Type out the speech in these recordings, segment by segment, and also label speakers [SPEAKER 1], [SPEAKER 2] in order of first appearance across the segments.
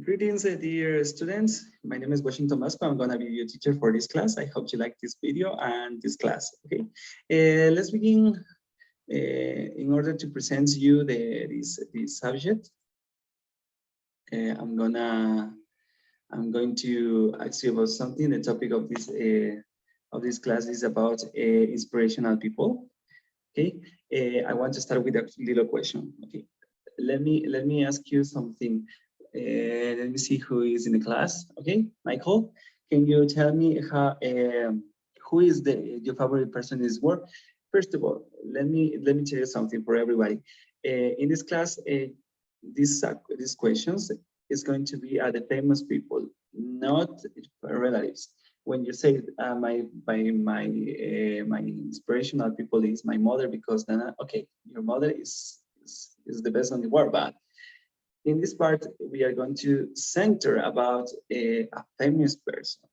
[SPEAKER 1] Greetings, dear students. My name is Washington Masco. I'm gonna be your teacher for this class. I hope you like this video and this class, okay? Let's begin in order to present you this subject. I'm going to ask you about something. The topic of this class is about inspirational people, okay? I want to start with a little question, okay? Let me ask you something. Let me see who is in the class. Okay, Michael, can you tell me who is your favorite person in this work? First of all, let me tell you something for everybody. In this class, these questions is going to be the famous people, not relatives. When you say my inspirational people is my mother, because then okay, your mother is the best on the world, but in this part, we are going to center about a famous person.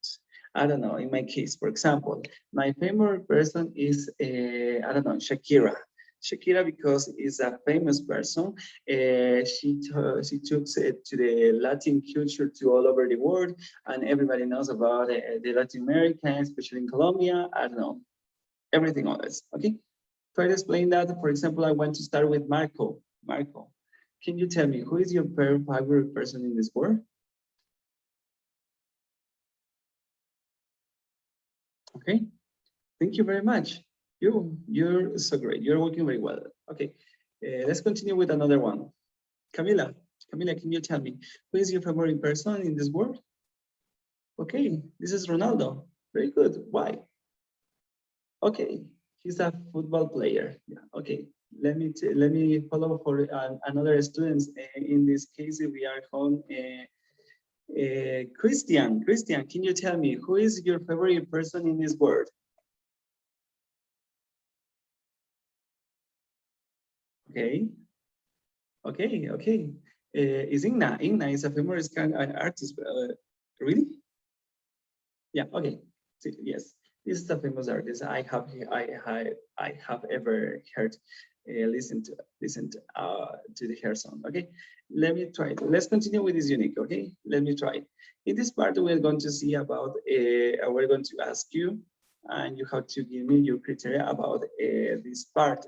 [SPEAKER 1] I don't know, in my case, for example, my favorite person is, I don't know, Shakira. Shakira, because is a famous person. She took it to the Latin culture to all over the world, and everybody knows about the Latin America, especially in Colombia. I don't know, everything on this, okay? Try to explain that. For example, I want to start with Marco. Marco, can you tell me who is your favorite person in this world? Okay, thank you very much. You're so great. You're working very well. Okay, let's continue with another one. Camila, can you tell me who is your favorite person in this world? Okay, this is Ronaldo. Very good. Why? Okay, he's a football player. Yeah. Okay, let me follow for another students. In this case, we are home. Christian, can you tell me who is your favorite person in this world? Okay, okay. Is Igna? Igna is a famous kind of an artist. Really? Yeah. Okay. Yes, this is a famous artist. I have ever heard, listened to her song. Okay. Let me try. Let's continue with this unique. Okay. Let me try. In this part, we're going to see about. We're going to ask you, and you have to give me your criteria about this part.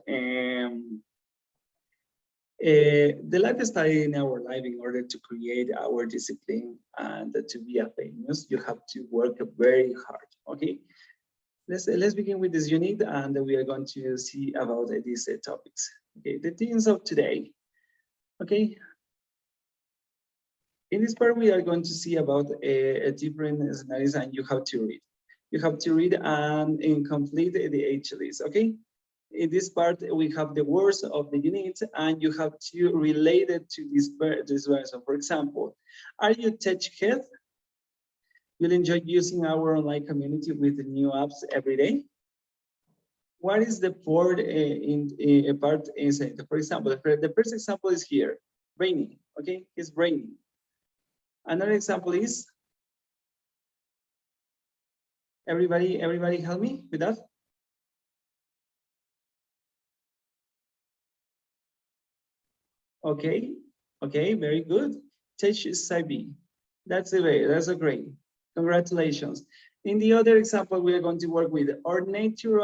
[SPEAKER 1] The lifestyle in our life, in order to create our discipline and to be a famous, you have to work very hard. Okay, let's begin with this unit, and we are going to see about these topics. Okay, the themes of today. Okay, in this part we are going to see about a different scenarios, and you have to read. You have to read and complete the H list. Okay. In this part, we have the words of the unit, and you have to relate it to this version. For example, are you tech head? You'll enjoy using our online community with the new apps every day. What is the part in a part inside? For example, the first example is here, rainy. Okay, it's raining. Another example is, everybody help me with that. Okay, very good. Teach Sabi. That's a great. Congratulations. In the other example, we are going to work with our nature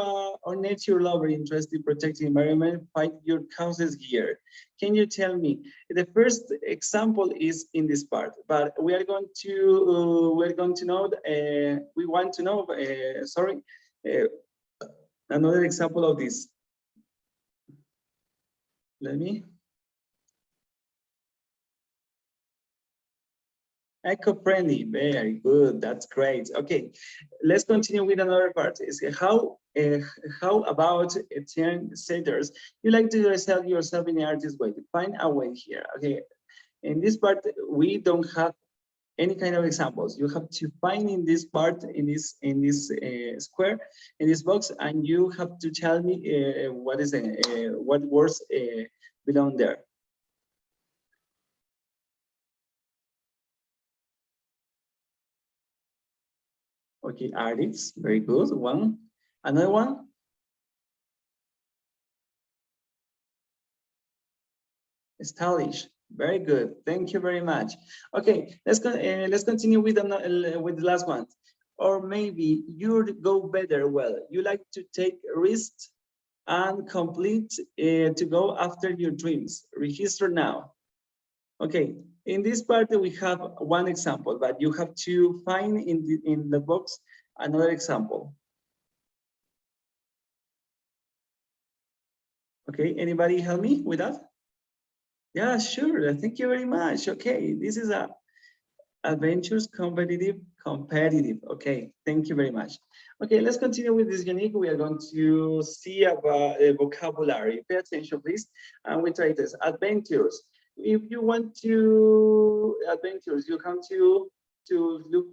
[SPEAKER 1] lover interested in protecting environment, find your causes here. Can you tell me? The first example is in this part, but we are going to know. We want to know. Sorry, another example of this. Let me. Eco-friendly, very good. That's great. Okay, let's continue with another part. Is how about 10 centers? You like to yourself in the artist way. Find a way here. Okay, in this part we don't have any kind of examples. You have to find in this part, in this square, in this box, and you have to tell me what words belong there. Okay, artists, very good. One. Another one. Stylish. Very good. Thank you very much. Okay, let's continue with the last one. Or maybe you'd go better. Well, you like to take risks and complete to go after your dreams. Register now. Okay, in this part we have one example, but you have to find in the box another example. Okay, anybody help me with that? Yeah, sure. Thank you very much. Okay, this is a adventures competitive. Okay, thank you very much. Okay, let's continue with this unique. We are going to see about vocabulary. Pay attention, please. And we try this. Adventures. If you want to adventures, you come to look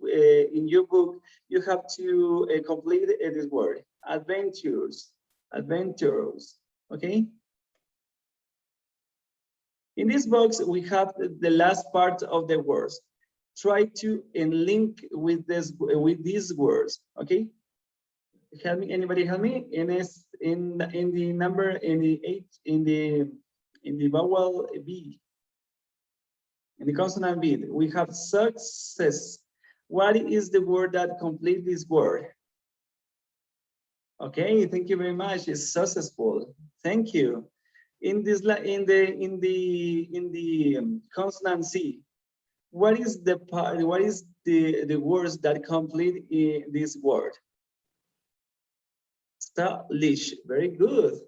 [SPEAKER 1] in your book. You have to complete this word. Adventures. Adventures. Okay. In this box, we have the last part of the words. Try to link with these words. Okay. Help me. Anybody help me? In the number in the vowel B. In the consonant B, we have success. What is the word that completes this word? Okay, thank you very much. It's successful. Thank you. In the consonant C, what is the part? What is the words that complete this word? Stylish. Very good.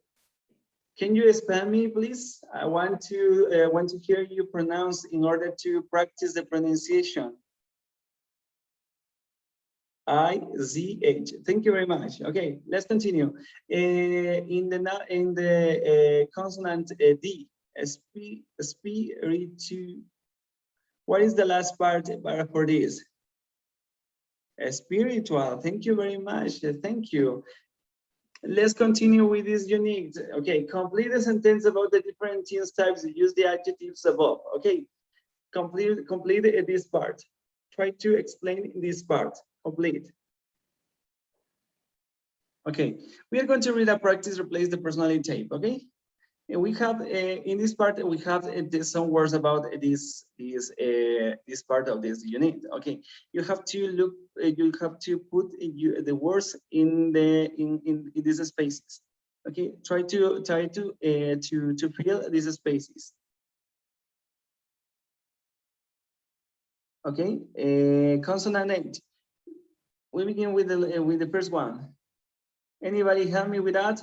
[SPEAKER 1] Can you expand me, please? I want to hear you pronounce in order to practice the pronunciation. IZH. Thank you very much. Okay, let's continue. In the consonant D, spiritu. What is the last part for this? Spiritual. Thank you very much. Thank you. Let's continue with this unique. Okay, complete the sentence about the different teams types. Use the adjectives above. Okay, complete this part. Try to explain this part. Complete. Okay, we are going to read a practice, replace the personality type. Okay, and we have in this part we have some words about this part of this unit. Okay, you have to look. You have to put the words in these spaces. Okay, try to fill these spaces. Okay, consonant 8. We begin with the first one. Anybody help me with that?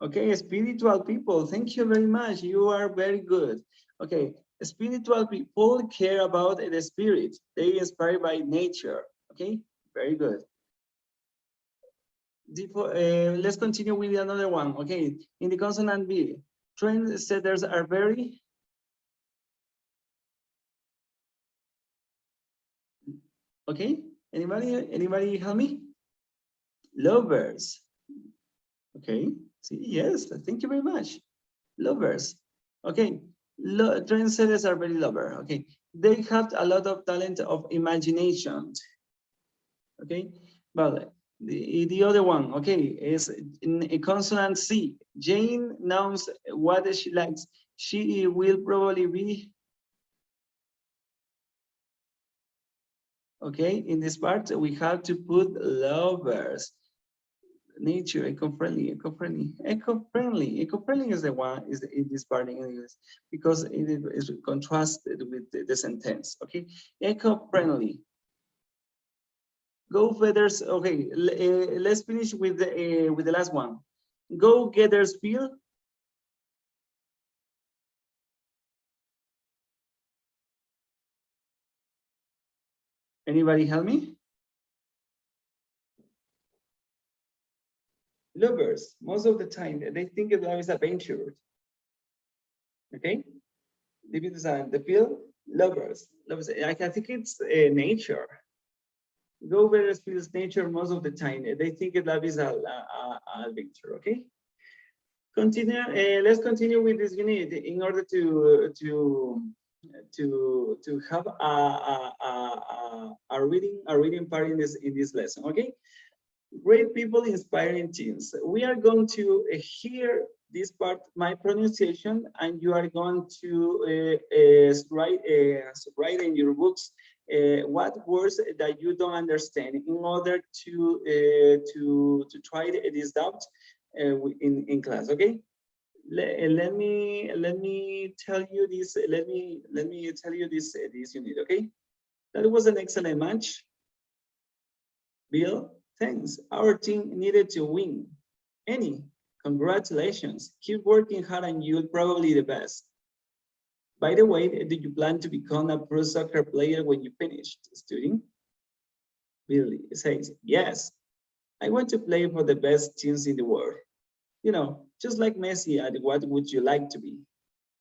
[SPEAKER 1] Okay, spiritual people, thank you very much. You are very good. Okay, spiritual people care about the spirit. They inspired by nature. Okay, very good. Let's continue with another one. Okay, in the consonant B, trendsetters are very. Okay, anybody help me? Lovers. Okay, see, yes, thank you very much. Lovers. Okay, trendsetters are very lover. Okay, they have a lot of talent of imagination. Okay, but the other one, okay, is in a consonant C. Jane knows what she likes. She will probably be. Okay, in this part we have to put lovers. Nature, eco-friendly. Eco-friendly is the one in this part in English because it is contrasted with the sentence. Okay, eco-friendly. Go feathers. Okay, let's finish with the last one. Go getters feel. Anybody help me? Lovers, most of the time, they think love is adventure. Okay? The feel lovers. I think it's nature. Go where feels nature most of the time. They think love is a adventure. Okay? Continue. Let's continue with this unit in order to have a reading part in this lesson. Okay? Great people inspiring teams. We are going to hear this part, my pronunciation, and you are going to write in your books what words that you don't understand in order to try this doubt in class. Okay. Let me tell you this. Let me tell you this unit. Okay. That was an excellent match. Bill, thanks. Our team needed to win. Any, congratulations. Keep working hard and you'll probably the best. By the way, did you plan to become a pro soccer player when you finished studying? Bill says, yes. I want to play for the best teams in the world. You know, just like Messi, and what would you like to be?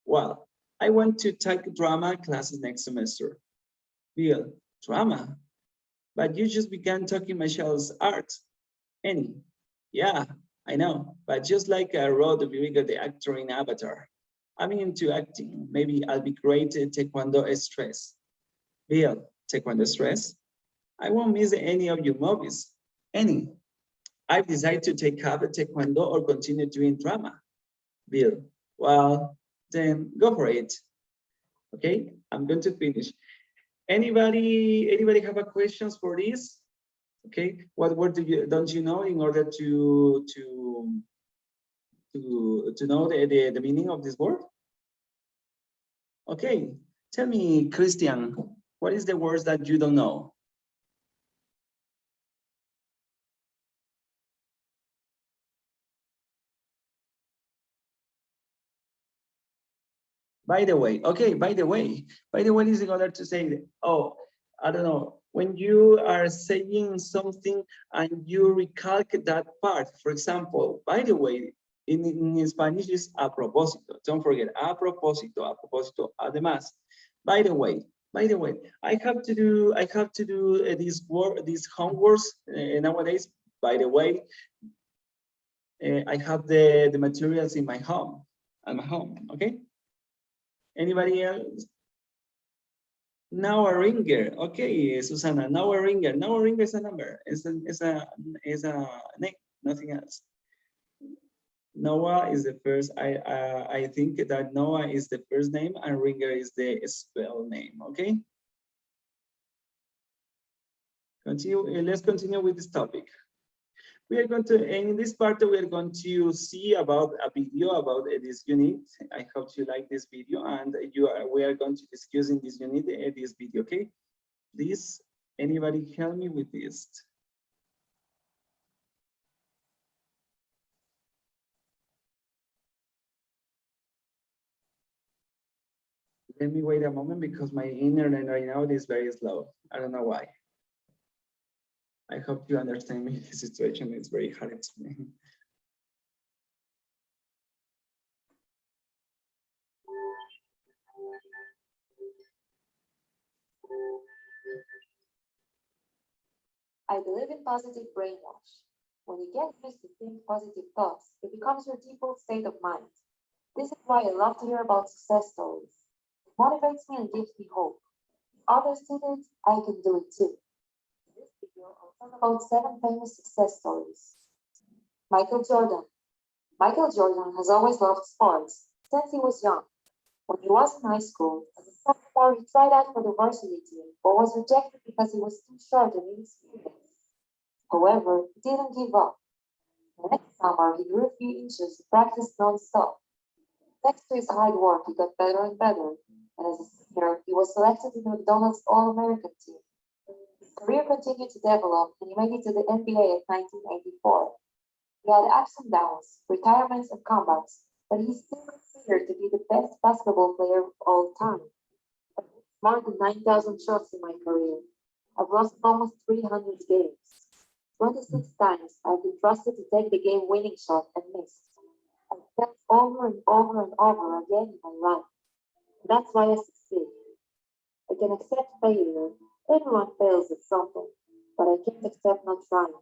[SPEAKER 1] Well, I want to take drama classes next semester. Bill, drama? But you just began talking martial arts. Any? Yeah, I know. But just like I wrote Viriga, the actor in Avatar, I'm into acting. Maybe I'll be great at Taekwondo stress. Bill, Taekwondo stress? I won't miss any of your movies. Any. I've decided to take up Taekwondo or continue doing drama. Bill, well, then go for it. Okay, I'm going to finish. Anybody have a questions for this? Okay, what word don't you know in order to know the meaning of this word? Okay, tell me, Christian, what is the words that you don't know? By the way, okay, by the way, is in order to say, oh, I don't know, when you are saying something and you recalc that part, for example, by the way, in Spanish is a propósito. Don't forget, a propósito, además. By the way, I have to do these homeworks nowadays. By the way, I have the materials in my home, okay? Anybody else? Now a ringer. Okay, Susana, now a ringer. Now a ringer is a number. Is a name, nothing else. Noah is the first. I think that Noah is the first name and ringer is the spell name. Okay. Continue. Let's continue with this topic. We are going to, in this part, we are going to see about a video about this unit. I hope you like this video, and we are going to discuss in this unit this video. Okay, please, anybody help me with this? Let me wait a moment because my internet right now is very slow. I don't know why. I hope you understand me. The situation is very hard to me.
[SPEAKER 2] I believe in positive brainwash. When you get used to think positive thoughts, it becomes your default state of mind. This is why I love to hear about success stories. It motivates me and gives me hope. If others did it, I can do it too. In this video, I'll talk about 7 famous success stories. Michael Jordan. Michael Jordan has always loved sports since he was young. When he was in high school, as a sophomore, he tried out for the varsity team, but was rejected because he was too short and inexperienced. However, he didn't give up. The next summer, he grew a few inches to practice non-stop. Thanks to his hard work, he got better and better, and as a senior, he was selected to the McDonald's All-American team. His career continued to develop, and he made it to the NBA in 1984. He had ups and downs, retirements and comebacks, but he's still considered to be the best basketball player of all time. I've missed more than 9,000 shots in my career. I've lost almost 300 games. 26 times I've been trusted to take the game-winning shot and missed. I've failed over and over and over again in my life. That's why I succeed. I can accept failure. Everyone fails at something, but I can't accept not trying.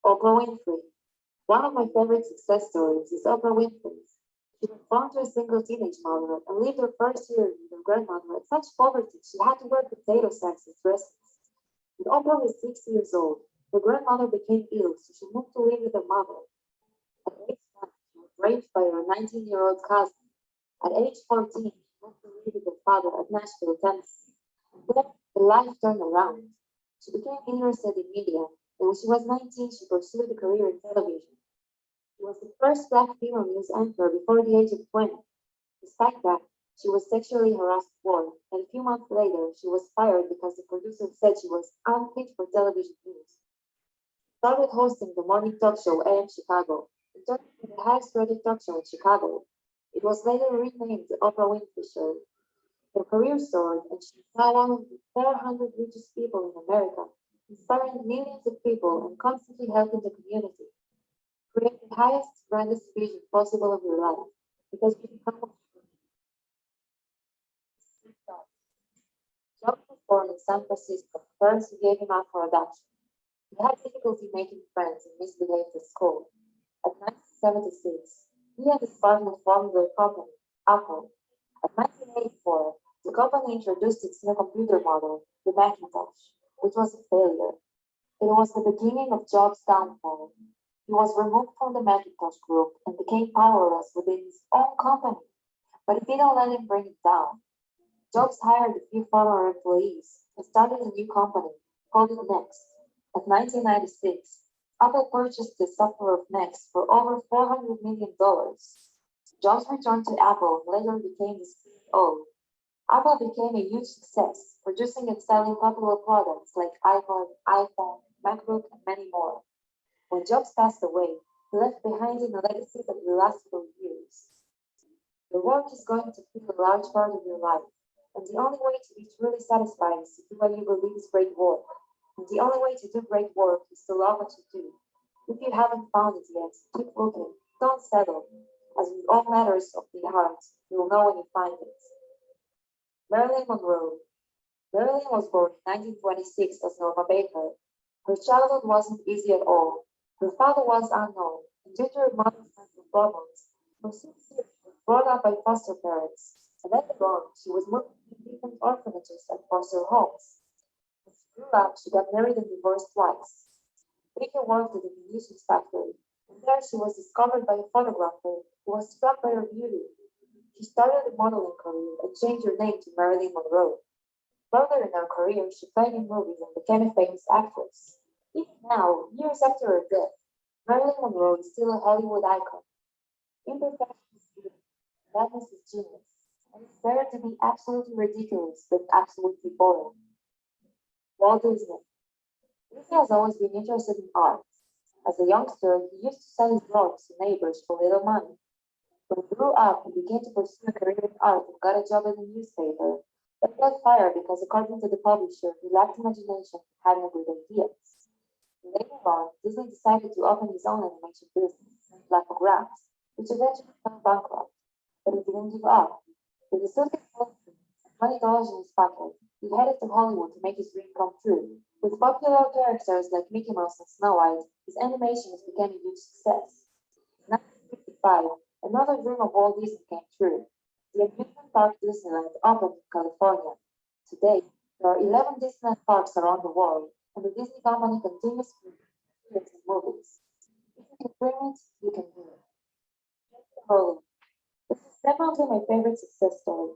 [SPEAKER 2] Oprah Winfrey. One of my favorite success stories is Oprah Winfrey's. She was born to a single teenage mother and lived her first year with her grandmother in such poverty she had to wear potato sacks as dresses. When Oprah was 6 years old, Her grandmother became ill, so she moved to live with her mother. At age 9, she was raised by her 19-year-old cousin. At age 14, she moved to live with her father at Nashville, Tennessee. Then her life turned around. She became interested in media, and when she was 19, she pursued a career in television. She was the first black female news anchor before the age of 20. Despite that, she was sexually harassed at work, and a few months later, she was fired because the producer said she was unfit for television news. Started hosting the morning talk show AM Chicago, and turned into the highest rated talk show in Chicago. It was later renamed the Oprah Winfrey Show. Her career soared, and she is now one of the 400 richest people in America, inspiring millions of people and constantly helping the community. Create the highest, grandest vision possible of your life, because you become what you become. John was born in San Francisco. Parents gave him up for adoption. He had difficulty making friends and misbehaved at school. At 1976, he and his partner formed their company, Apple. At 1984, the company introduced its new computer model, the Macintosh, which was a failure. It was the beginning of Jobs' downfall. He was removed from the Macintosh group and became powerless within his own company, but it didn't let him bring it down. Jobs hired a few former employees and started a new company, called it Next. At 1996, Apple purchased the software of Next for over $400 million. Jobs returned to Apple and later became the CEO. Apple became a huge success, producing and selling popular products like iPod, iPhone, MacBook, and many more. When Jobs passed away, he left behind him a legacy that will last for years. Your work is going to fill a large part of your life, and the only way to be truly satisfied is to do what you believe is great work. And the only way to do great work is to love what you do. If you haven't found it yet, keep looking. Don't settle. As with all matters of the heart, you will know when you find it. Marilyn Monroe. Marilyn was born in 1926 as Norma Baker. Her childhood wasn't easy at all. Her father was unknown, and due to her mother's mental problems, for 6 years she was brought up by foster parents, and later on she was moved to different orphanages and foster homes. When she grew up, she got married and divorced twice. Baker worked at a munitions factory, and there she was discovered by a photographer who was struck by her beauty. She started a modeling career and changed her name to Marilyn Monroe. Further in her career, she played in movies and became a famous actress. Even now, years after her death, Marilyn Monroe is still a Hollywood icon. Imperfection is beauty, madness is genius, and it's better to be absolutely ridiculous than absolutely boring. Walt Disney. Disney has always been interested in art. As a youngster, he used to sell his drawings to neighbors for little money. When he grew up, he began to pursue a career in art and got a job at a newspaper, but he got fired because, according to the publisher, he lacked imagination and had no good ideas. Later on, Disney decided to open his own animation business, Graphics, which eventually went bankrupt, but he didn't give up. With a suitcase full of $20 in his pocket, he headed to Hollywood to make his dream come true. With popular characters like Mickey Mouse and Snow White, his animations became a huge success. In 1955, another dream of Walt Disney came true. The amusement park Disneyland opened in California. Today, there are 11 Disneyland parks around the world, and the Disney company continues to produce and movies. If you can dream it, you can do it. Rowling. This is definitely my favorite success story.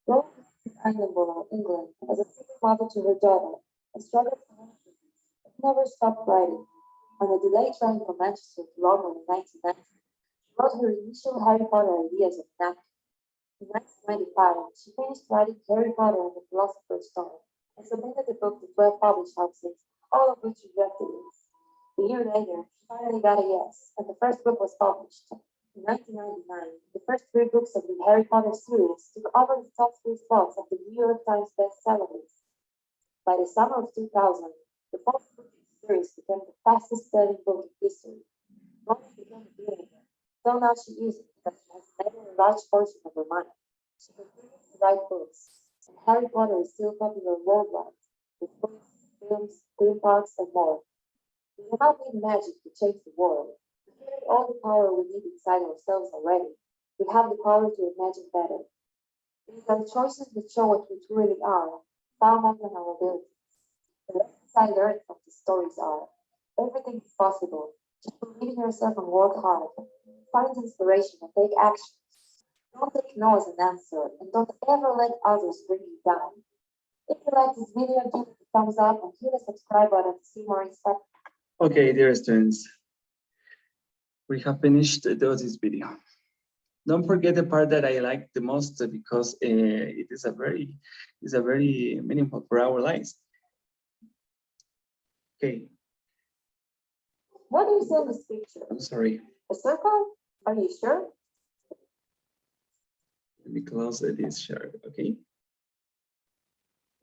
[SPEAKER 2] Rowling lives in Edinburgh, England, as a single mother to her daughter, and struggles financially, but never stopped writing. On a delayed train from Manchester to London in 1990, she wrote her initial Harry Potter ideas on a napkin. In 1995, she finished writing Harry Potter and the Philosopher's Stone and submitted the book to 12 published houses, all of which rejected it. A year later, she finally got a yes, and the first book was published. In 1999, the first three books of the Harry Potter series took over the top three spots of the New York Times bestseller list. By the summer of 2000, the fourth book in the series became the fastest-selling book in history. Rowling became a billionaire, so now she uses it because she has made a large portion of her money. She continues to write books, and Harry Potter is still popular worldwide, with books, films, theme parks, and more. We do not need magic to change the world. We carry all the power we need inside ourselves already. We have the power to imagine better. It is our choices that show what we truly are, far more than our abilities. The lessons I learned from these stories are Everything is possible. Just believe in yourself and work hard. Find inspiration and take action. Don't take no as an answer and don't ever let others bring you down. If you like this video, give it a thumbs up and hit the subscribe button to see more inspiring.
[SPEAKER 1] Okay, dear students, we have finished this video. Don't forget the part that I like the most because it is a very meaningful for our lives. Okay.
[SPEAKER 2] What do you see in this picture?
[SPEAKER 1] I'm sorry.
[SPEAKER 2] A circle? Are you sure?
[SPEAKER 1] Let me close this share. Okay.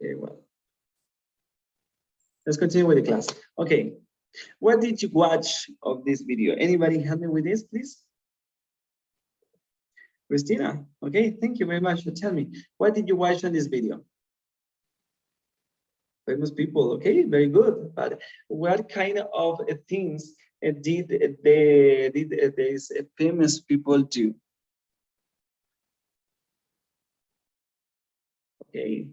[SPEAKER 1] Okay, well. Let's continue with the class. Okay. What did you watch of this video? Anybody help me with this, please? Christina, okay, thank you very much for telling me. What did you watch on this video? Famous people, okay, very good. But what kind of things did these famous people do? Okay,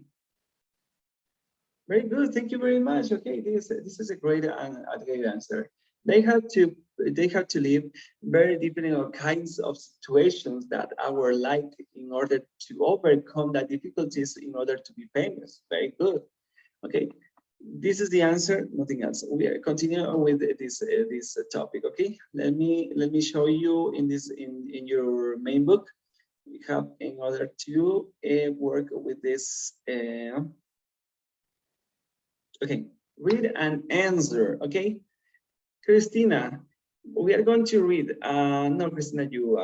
[SPEAKER 1] very good. Thank you very much. Okay, this is a great answer. They have to live very different kinds of situations that our life in order to overcome the difficulties in order to be famous. Very good. Okay, this is the answer. Nothing else. We are continuing with this topic. Okay, let me show you in your main book. We have in order to work with this. Okay, read and answer. Okay, Christina, we are going to read. No, Christina, you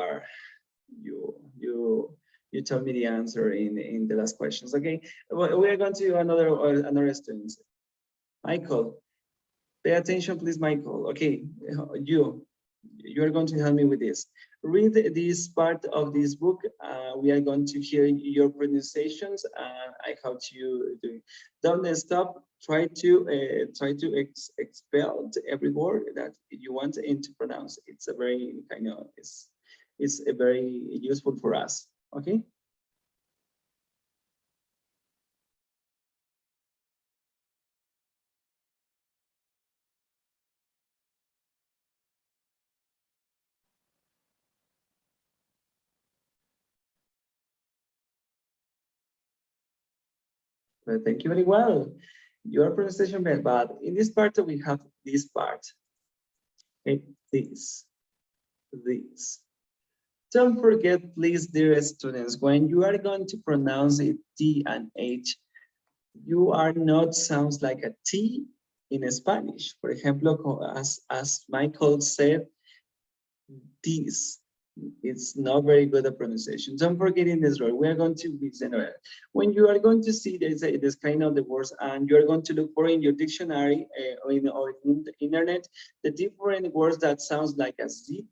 [SPEAKER 1] told me the answer in the last questions. Okay, we are going to another student. Michael, pay attention, please, Michael. Okay, you are going to help me with this. Read this part of this book. We are going to hear your pronunciations, and I help you do. Don't stop. Try to expel every word that you want to pronounce. It's a very it's a very useful for us. Okay. Well, thank you very well. Your pronunciation bad, but in this part we have this part. Okay, this. Don't forget, please, dear students, when you are going to pronounce it T and H, you are not sounds like a T in Spanish. For example, as Michael said, this. It's not very good at pronunciation. Don't forget in this word. We are going to be general. When you are going to see this kind of the words, and you are going to look for in your dictionary or in the internet, the different words that sounds like a Z,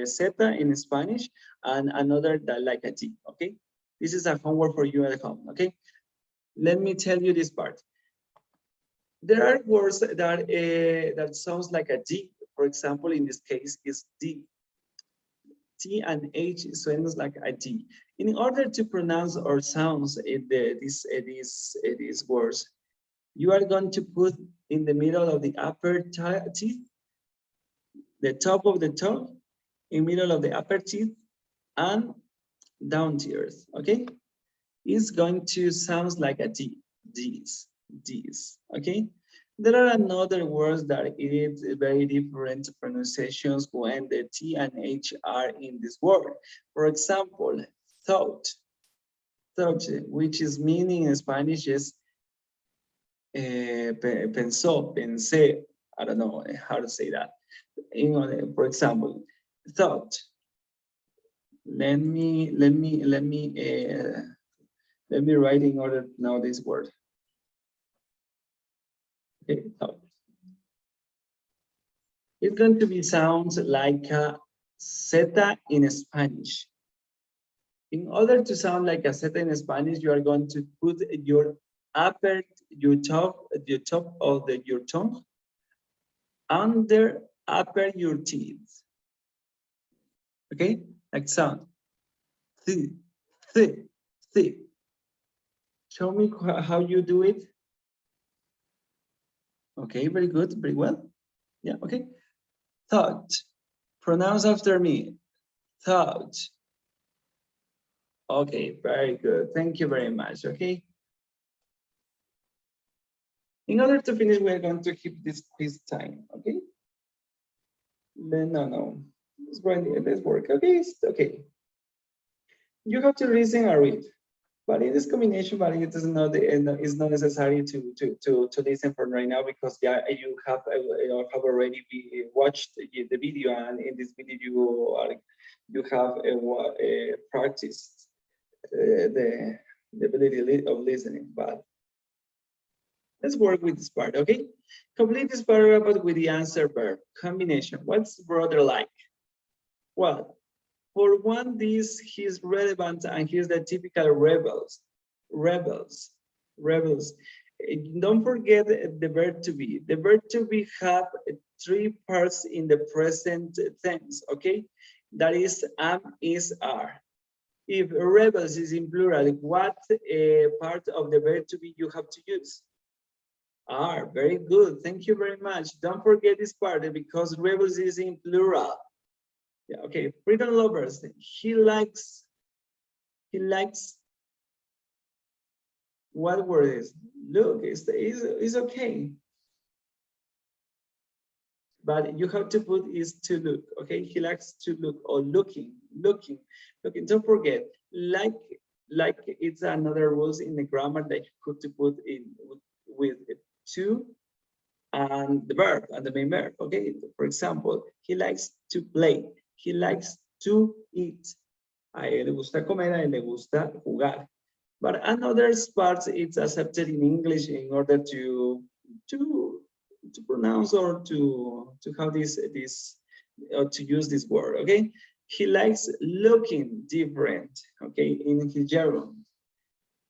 [SPEAKER 1] zeta in Spanish, and another that like a T. Okay, this is a homework for you at home. Okay, let me tell you this part. There are words that that sounds like a D. For example, in this case, is D. T and H sounds like a D. In order to pronounce or sounds these words, you are going to put in the middle of the upper teeth, the top of the tongue, in middle of the upper teeth, and down tears. Okay, it's going to sound like a D. These. Okay. There are another words that it is very different pronunciations when the T and H are in this word. For example, thought, which is meaning in Spanish is pensó, pensé. I don't know how to say that. For example, thought. Let me write in order to know this word. Okay, thought. It's going to be sounds like a zeta in Spanish. In order to sound like a zeta in Spanish, you are going to put your top of your tongue under upper your teeth. Okay, like sound. Th, th. Show me how you do it. Okay, very good, very well. Yeah, okay. Thought. Pronounce after me. Thought. Okay, very good. Thank you very much. Okay. In order to finish, we're going to keep this quiz time. Okay. No. Let's work. Okay. Okay. You have to listen and read. But in this combination, but it is not it's not necessary to listen from right now because yeah, you have already watched the video, and in this video you have practiced the ability of listening. But let's work with this part, okay? Complete this paragraph with the answer verb combination. What's brother like? Well, for one, he's relevant and he's the typical rebels. Don't forget the verb to be. The verb to be have three parts in the present tense, okay? That is am, is, are. If rebels is in plural, what part of the verb to be you have to use? Are. Very good. Thank you very much. Don't forget this part because rebels is in plural. Yeah, okay, freedom lovers. He likes, what word is? Look, it's okay. But you have to put is to look, okay? He likes to look or looking. Don't forget, like it's another rules in the grammar that you could to put in with to and the verb and the main verb, okay? For example, he likes to play. He likes to eat. A él le gusta comer, a él le gusta jugar. But another parts it's accepted in English in order to pronounce or to have this or to use this word, okay? He likes looking different, okay? In his gerund,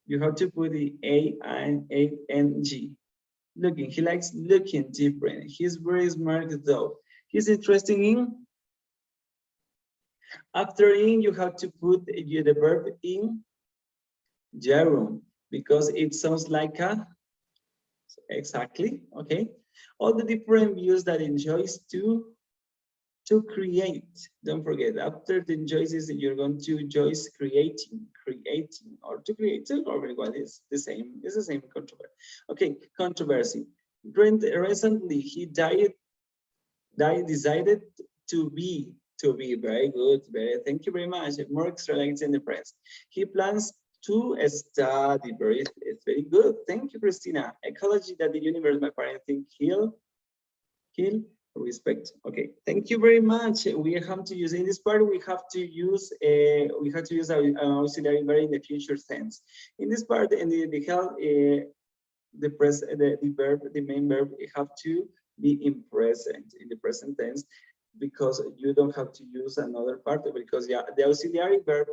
[SPEAKER 1] you have to put the A-N-G. Looking, he likes looking different. He's very smart though. He's interested in. After in, you have to put the verb in gerund because it sounds like a exactly, okay? All the different views that enjoys to create. Don't forget, after the enjoys, you're going to enjoy creating, or to create, or what is the same, it's the same controversy. Okay, controversy. Recently, he decided to be very good, thank you very much. More extra likes in the press. He plans to study, it's very good. Thank you, Christina. Ecology that the universe, my parents think he'll respect. Okay, thank you very much. We have to use in this part. We have to use our auxiliary verb in the future tense. In this part, in the help, the main verb, you have to be in the present tense, because you don't have to use another part because yeah, the auxiliary verb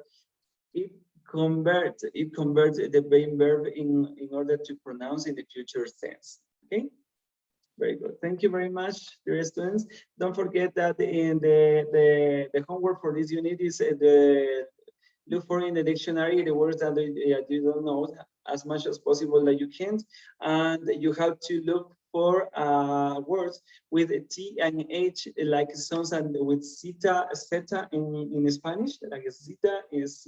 [SPEAKER 1] it converts the main verb in order to pronounce in the future tense. Okay. Very good. Thank you very much, dear students. Don't forget that in the homework for this unit is look for in the dictionary the words that you don't know as much as possible that you can, and you have to look for words with T and H like sounds, and with zeta in Spanish, like zeta is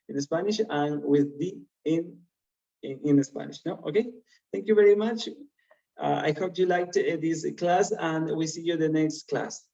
[SPEAKER 1] in Spanish, and with D in Spanish. No, okay. Thank you very much. I hope you liked this class, and we see you in the next class.